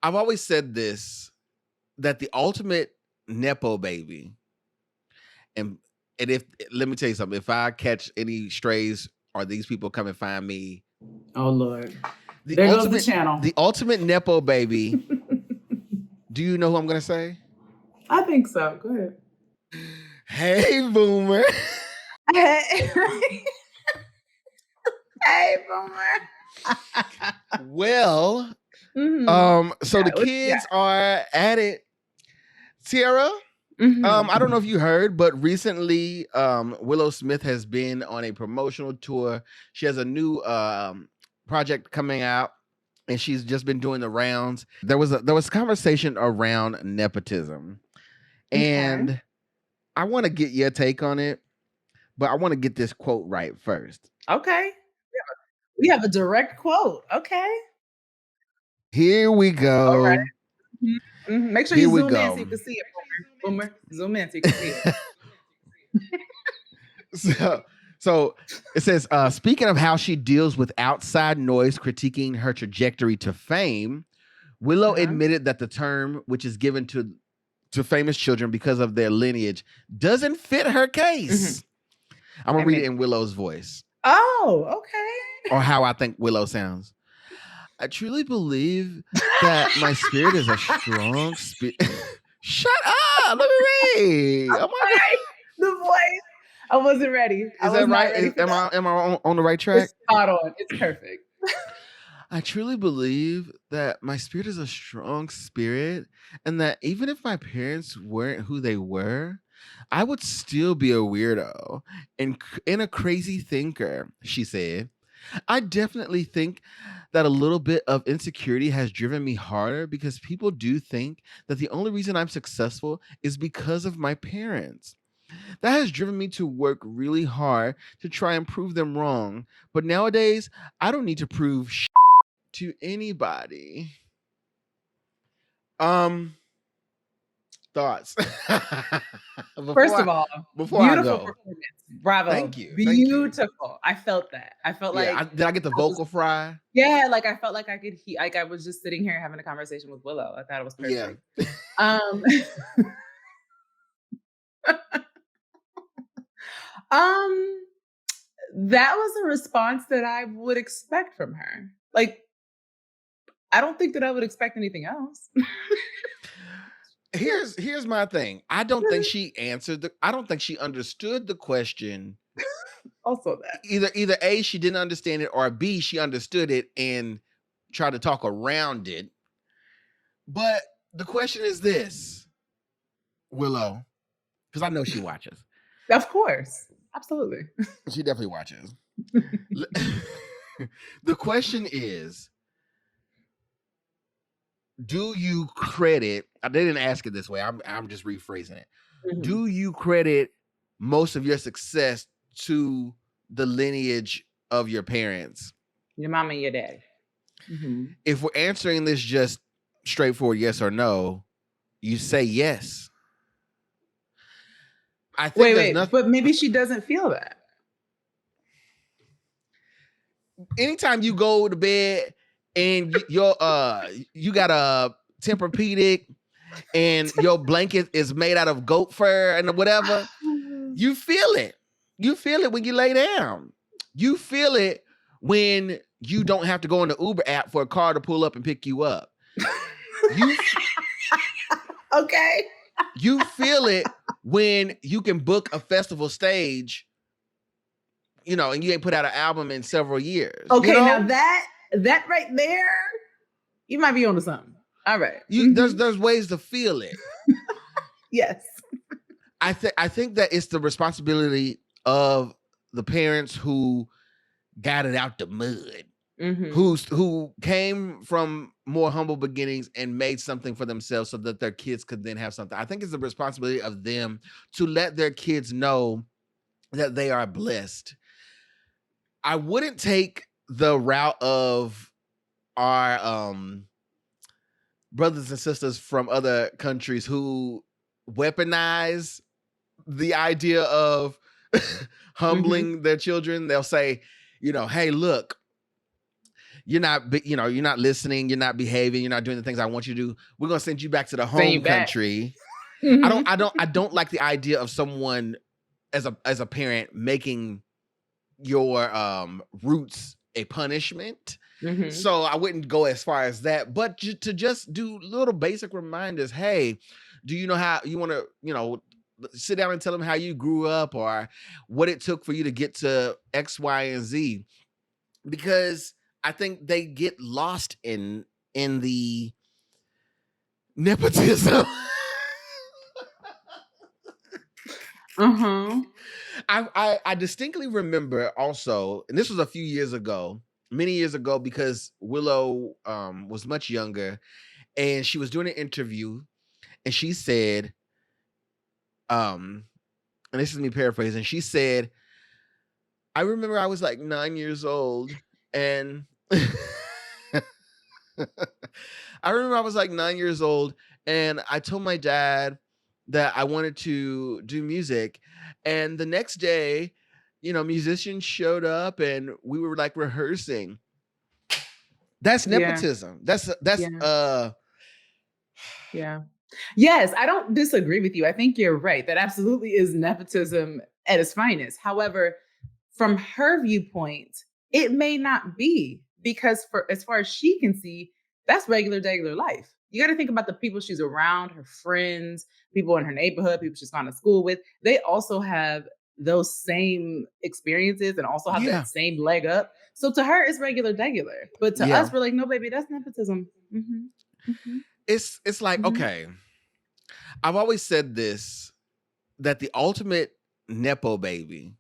I've always said this, that the ultimate Nepo baby, and if, let me tell you something, if I catch any strays or these people come and find me, oh Lord, there goes the channel. The ultimate Nepo baby. Do you know who I'm gonna say? I think so. Go ahead. Hey, Boomer. Hey, hey, Boomer. Well, so the kids are at it. Tiera, I don't know if you heard, but recently Willow Smith has been on a promotional tour. She has a new project coming out, and she's just been doing the rounds. There was conversation around nepotism, and I want to get your take on it, but I want to get this quote right first. Okay, we have a direct quote. Okay, here we go. All right. Make sure you zoom in so you can see it. Boomer, zoom in so you can see it. So it says, speaking of how she deals with outside noise critiquing her trajectory to fame, Willow admitted that the term, which is given to famous children because of their lineage, doesn't fit her case. I'm going to read it in Willow's voice. Oh, okay. Or how I think Willow sounds. I truly believe that my spirit is a strong spirit. Shut up! Let me read. Oh my God. The voice. I wasn't ready. Is that right? Am I on the right track? It's spot on. It's perfect. I truly believe that my spirit is a strong spirit, and that even if my parents weren't who they were, I would still be a weirdo and a crazy thinker, she said. I definitely think that a little bit of insecurity has driven me harder because people do think that the only reason I'm successful is because of my parents. That has driven me to work really hard to try and prove them wrong. But nowadays, I don't need to prove to anybody. Thoughts? First of all, before beautiful I go, performance. Bravo. Thank you. Beautiful. I felt that. I felt like did I get the vocal fry? Yeah, like I felt like I could like I was just sitting here having a conversation with Willow. I thought it was perfect. Yeah. That was a response that I would expect from her. Like, I don't think that I would expect anything else. Here's my thing. I don't think she answered I don't think she understood the question. Also that. Either A, she didn't understand it, or B, she understood it and tried to talk around it. But the question is this, Willow, because I know she watches. Of course. Absolutely. She definitely watches. The question is, do you credit, I didn't ask it this way, I'm just rephrasing it. Do you credit most of your success to the lineage of your parents? Your mama and your daddy. If we're answering this just straightforward yes or no, you say yes. I think wait, but maybe she doesn't feel that. Anytime you go to bed and you got a Tempur-Pedic and your blanket is made out of goat fur and whatever, you feel it. You feel it when you lay down. You feel it when you don't have to go on the Uber app for a car to pull up and pick you up. Okay. You feel it when you can book a festival stage, and you ain't put out an album in several years. Okay, now that right there, you might be onto something. All right. There's ways to feel it. Yes. I think that it's the responsibility of the parents who got it out the mud, who came from more humble beginnings and made something for themselves so that their kids could then have something. I think it's the responsibility of them to let their kids know that they are blessed. I wouldn't take the route of our brothers and sisters from other countries who weaponize the idea of humbling their children. They'll say, hey, look, you're not, you're not listening, you're not behaving, you're not doing the things I want you to do. We're gonna send you back to the Send home you back. country. Mhm. I don't like the idea of someone as a parent making your roots a punishment. Mhm. So I wouldn't go as far as that, but to just do little basic reminders. Hey, do you know how you want to, sit down and tell them how you grew up or what it took for you to get to X, Y, and Z? Because I think they get lost in the nepotism. Uh-huh. I distinctly remember also, and this was a few years ago, many years ago, because Willow was much younger, and she was doing an interview, and she said, and this is me paraphrasing, she said, I remember I was like 9 years old, and I remember I was like 9 years old, and I told my dad that I wanted to do music. And the next day, musicians showed up and we were like rehearsing. That's Yeah. nepotism. That's Yeah. Yeah. Yes, I don't disagree with you. I think you're right. That absolutely is nepotism at its finest. However, from her viewpoint, it may not be because for as far as she can see, that's regular life. You got to think about the people she's around, her friends, people in her neighborhood, people she's gone to school with. They also have those same experiences and also have yeah. that same leg up. So to her, it's regular. But to Yeah. us, we're like, no, baby, that's nepotism. It's like, Hmm. okay. I've always said this, that the ultimate Nepo baby,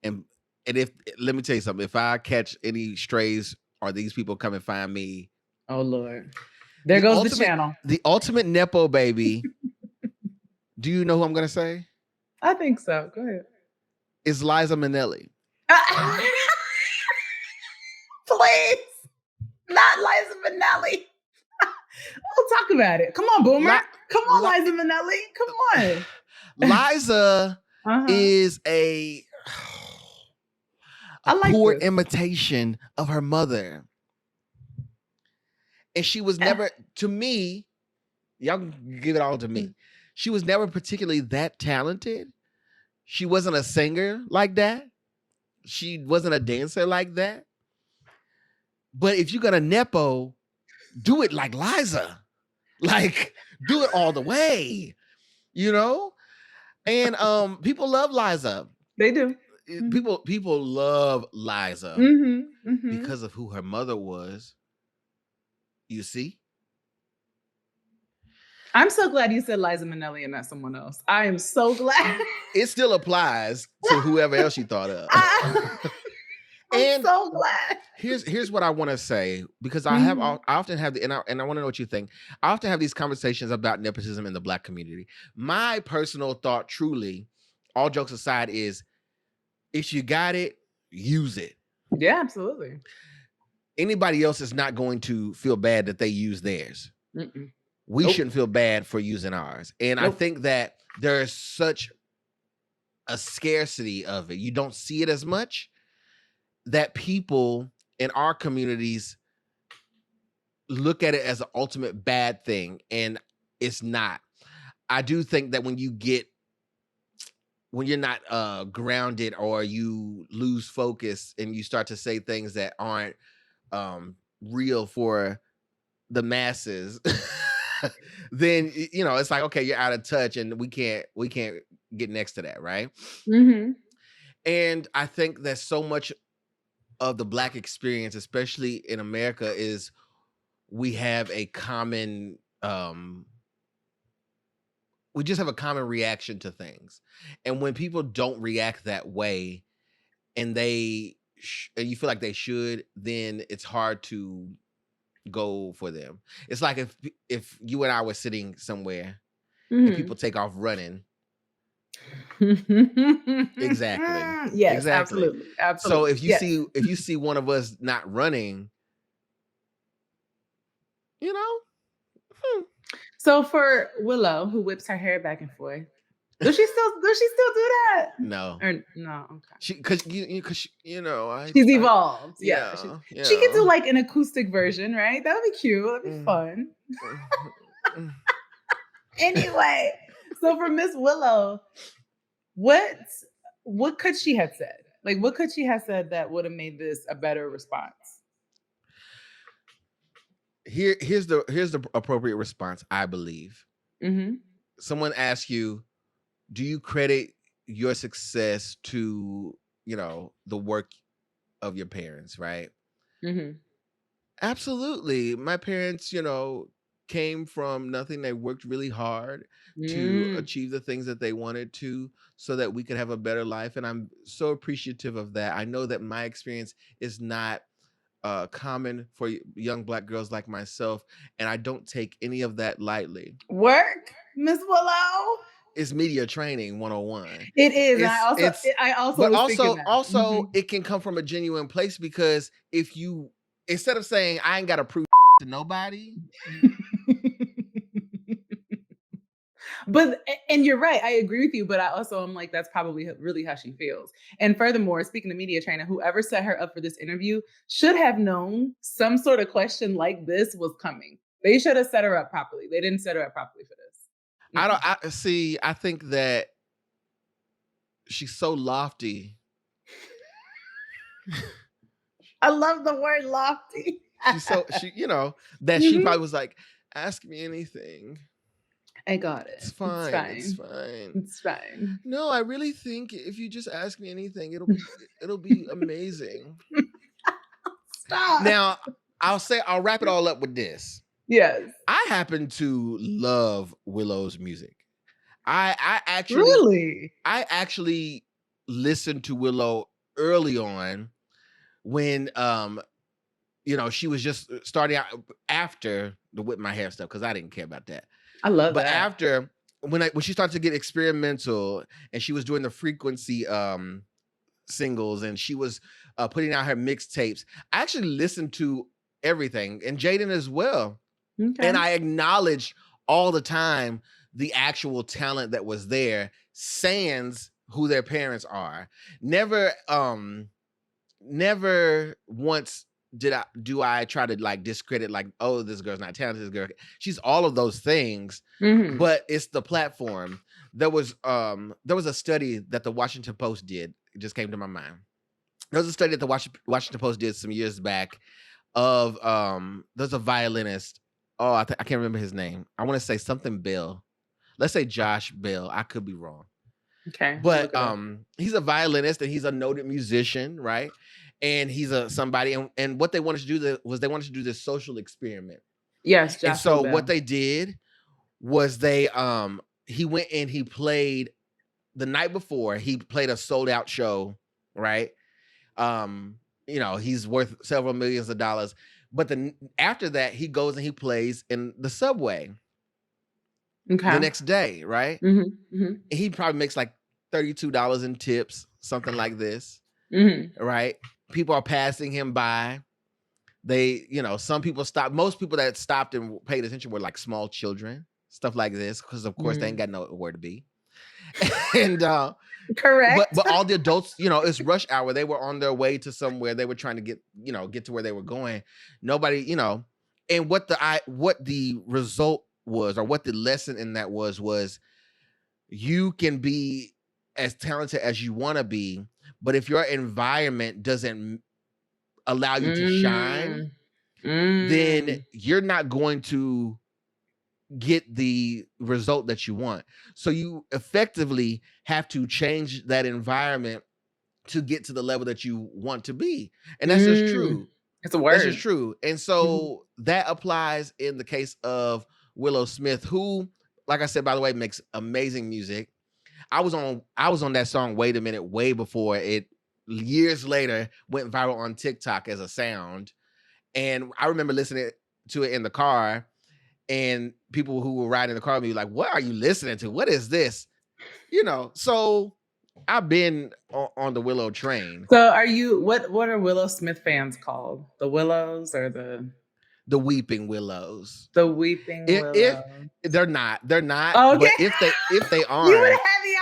and if let me tell you something, if I catch any strays or these people come and find me, Oh Lord. There goes the channel. the ultimate Nepo baby, do you know who I'm gonna say? I think so. Go ahead. Is Liza Minnelli. Please. Not Liza Minnelli. We'll talk about it. Come on, Boomer. Come on, Liza Minnelli. Come on. Liza Uh-huh. is a I like poor this. imitation of her mother. And she was never, to me, y'all can give it all to me. She was never particularly that talented. She wasn't a singer like that. She wasn't a dancer like that. But if you're gonna Nepo, do it like Liza. Like, do it all the way, you know? And people love Liza. They do. People love Liza Mm-hmm. because of who her mother was. You see? I'm so glad you said Liza Minnelli and not someone else. I am so glad. It still applies to whoever else you thought of. I'm so glad. Here's what I want to say, because I often have and I want to know what you think. I often have these conversations about nepotism in the Black community. My personal thought, truly, all jokes aside, is if you got it, use it. Yeah, absolutely. Anybody else is not going to feel bad that they use theirs. Mm-mm. We shouldn't feel bad for using ours. And I think that there's such a scarcity of it. You don't see it as much, that people in our communities look at it as an ultimate bad thing, and it's not. I do think that when you're not grounded, or you lose focus and you start to say things that aren't real for the masses, then it's like, okay, you're out of touch, and we can't get next to that, right? And I think that so much of the Black experience, especially in America, is we have a common we just have a common reaction to things. And when people don't react that way, and and you feel like they should, then it's hard to go for them. It's like if you and I were sitting somewhere and people take off running. Exactly. Yes, Exactly. absolutely. So if you Yes. see one of us not running, So for Willow, who whips her hair back and forth, Does she still do that? No. Or no? Okay. Because She's evolved. Yeah. yeah, She could do like an acoustic version, right? That would be cute. That'd be Mm. fun. Mm. Anyway, so for Miss Willow, what could she have said? Like, what could she have said that would have made this a better response? Here's the appropriate response, I believe. Mm-hmm. Someone asks you, do you credit your success to, the work of your parents, right? Mm-hmm. Absolutely. My parents, came from nothing. They worked really hard to achieve the things that they wanted to so that we could have a better life. And I'm so appreciative of that. I know that my experience is not common for young Black girls like myself, and I don't take any of that lightly. Work, Miss Willow. It's media training 101. It is. I also it can come from a genuine place, because if you, instead of saying I ain't got to prove to nobody. But, and you're right, I agree with you, but I also am like, that's probably really how she feels. And furthermore, speaking of media training, whoever set her up for this interview should have known some sort of question like this was coming. They should have set her up properly. They didn't set her up properly for this. I think that she's so lofty. I love the word lofty. That she probably was like, ask me anything. I got it. It's fine. It's fine. No, I really think if you just ask me anything, it'll be amazing. Stop. Now, I'll wrap it all up with this. Yes. I happen to love Willow's music. I actually listened to Willow early on when she was just starting out, after the Whip My Hair stuff, because I didn't care about that. I love that. But after, when she started to get experimental and she was doing the Frequency singles and she was putting out her mixtapes, I actually listened to everything, and Jada as well. Okay. And I acknowledged all the time the actual talent that was there, sans who their parents are. Never once do I try to like discredit, like, oh, this girl's not talented, this girl, she's all of those things. Mm-hmm. But it's the platform. There was a study that the Washington Post did. It just came to my mind. There was a study that the Washington Post did some years back of there's a violinist. Oh, I can't remember his name. I want to say something Bell. Let's say Josh Bell. I could be wrong. Okay. But he's a violinist and he's a noted musician, right? And he's somebody, and what they wanted to do was they wanted to do this social experiment. Yes, Josh. And so Bell. What they did was he went and he played the night before. He played a sold out show, right? He's worth several millions of dollars. But then after that, he goes and he plays in the subway. Okay. The next day, right? Mm-hmm. Mm-hmm. He probably makes like $32 in tips, something like this, right? People are passing him by. They, some people stopped. Most people that stopped and paid attention were like small children, stuff like this, because of course they ain't got nowhere to be. And correct. But all the adults, it's rush hour. They were on their way to somewhere. They were trying to get to where they were going. Nobody, and what the result was, or what the lesson in that was you can be as talented as you want to be, but if your environment doesn't allow you to shine, then you're not going to get the result that you want. So you effectively have to change that environment to get to the level that you want to be. And that's just true. It's a word. That's just true. And so that applies in the case of Willow Smith, who, like I said, by the way, makes amazing music. I was on that song Wait a Minute way before it years later went viral on TikTok as a sound. And I remember listening to it in the car, and people who were riding in the car with me were like, what are you listening to? What is this? So I've been on the Willow train. So are you, what are Willow Smith fans called? The Willows or the Weeping Willows? The Weeping Willows. If they're not. Okay. But if they are, you would have had me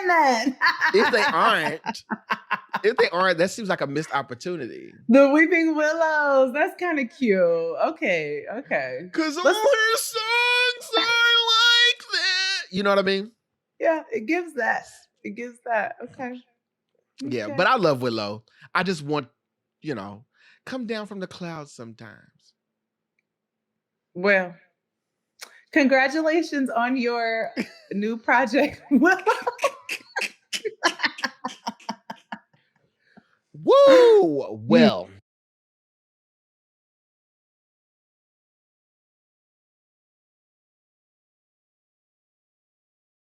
saying that. If they aren't, that seems like a missed opportunity. The Weeping Willows. That's kind of cute. Okay. Because all her songs are like that. You know what I mean? Yeah, it gives that. Okay. Yeah, but I love Willow. I just want, come down from the clouds sometimes. Well, congratulations on your new project, Willow. Woo! Well,